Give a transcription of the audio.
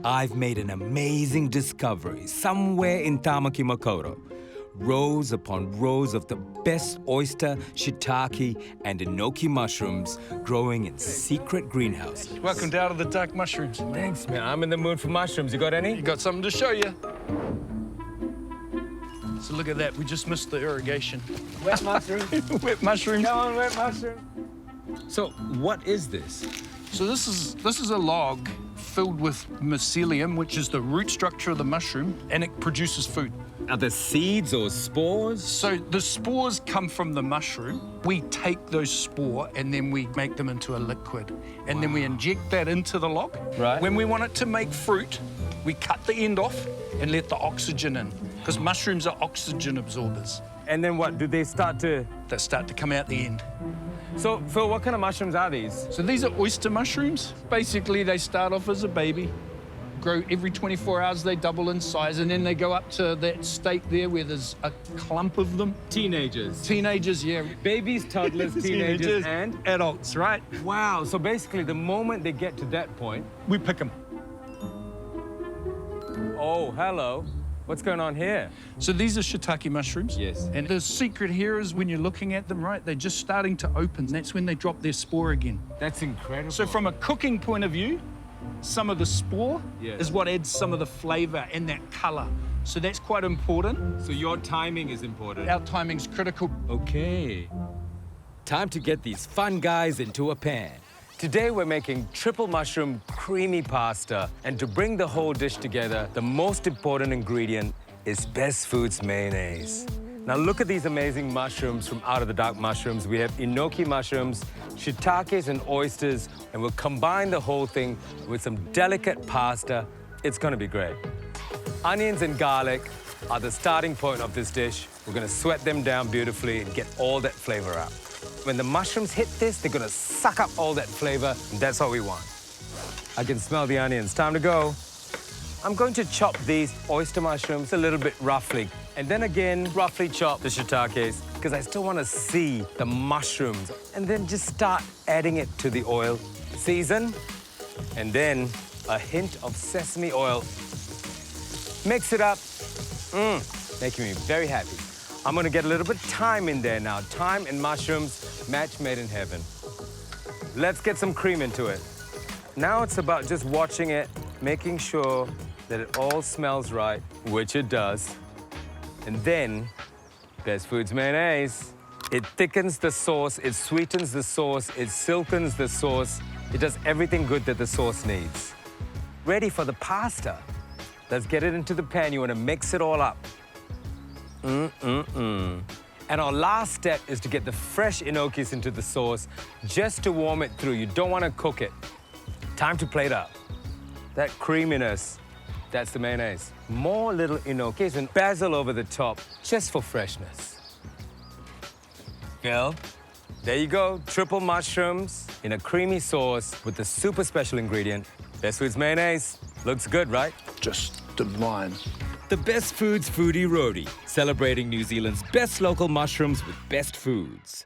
I've made an amazing discovery somewhere in Tamaki Makaurau. Rows upon rows of the best oyster, shiitake, and enoki mushrooms growing in secret greenhouses. Welcome to Out of the Dark Mushrooms. Thanks, man. I'm in the mood for mushrooms. You got any? You got something to show you. So look at that. We just missed the irrigation. Wet mushrooms. Wet mushrooms. Come on, wet mushroom. So, what is this? So this is a log filled with mycelium, which is the root structure of the mushroom, and it produces food. Are there seeds or spores? So the spores come from the mushroom. We take those spores and then we make them into a liquid. And then we inject that into the log. Right. When we want it to make fruit, we cut the end off and let the oxygen in, because mushrooms are oxygen absorbers. And then what? Do they start to... They start to come out the end. So, Phil, what kind of mushrooms are these? So these are oyster mushrooms. Basically, they start off as a baby, grow every 24 hours, they double in size, and then they go up to that state there where there's a clump of them. Teenagers. Teenagers, yeah. Babies, toddlers, teenagers, and... adults, right? Wow, so basically the moment they get to that point... We pick them. Oh, hello. What's going on here? So these are shiitake mushrooms. Yes. And the secret here is when you're looking at them, right, they're just starting to open. That's when they drop their spore again. That's incredible. So from a cooking point of view, some of the spore Yes. is what adds some of the flavor and that color. So that's quite important. So your timing is important. Our timing's critical. Okay. Time to get these fun guys into a pan. Today we're making triple mushroom creamy pasta. And to bring the whole dish together, the most important ingredient is Best Foods mayonnaise. Now look at these amazing mushrooms from Out of the Dark Mushrooms. We have enoki mushrooms, shiitakes and oysters, and we'll combine the whole thing with some delicate pasta. It's gonna be great. Onions and garlic are the starting point of this dish. We're gonna sweat them down beautifully and get all that flavor out. When the mushrooms hit this, they're gonna suck up all that flavor, and that's what we want. I can smell the onions. Time to go. I'm going to chop these oyster mushrooms a little bit roughly, and then again, roughly chop the shiitakes, because I still want to see the mushrooms, and then just start adding it to the oil. Season, and then a hint of sesame oil. Mix it up. Making me very happy. I'm gonna get a little bit of thyme in there now. Thyme and mushrooms, match made in heaven. Let's get some cream into it. Now it's about just watching it, making sure that it all smells right, which it does. And then, Best Foods mayonnaise. It thickens the sauce, it sweetens the sauce, it silkens the sauce. It does everything good that the sauce needs. Ready for the pasta. Let's get it into the pan. You wanna mix it all up. And our last step is to get the fresh enokis into the sauce just to warm it through. You don't want to cook it. Time to plate up. That creaminess, that's the mayonnaise. More little enokis and basil over the top just for freshness. Phil, there you go. Triple mushrooms in a creamy sauce with the super special ingredient, Best Foods mayonnaise. Looks good, right? Just divine. The Best Foods Foodie Roadie, celebrating New Zealand's best local mushrooms with best foods.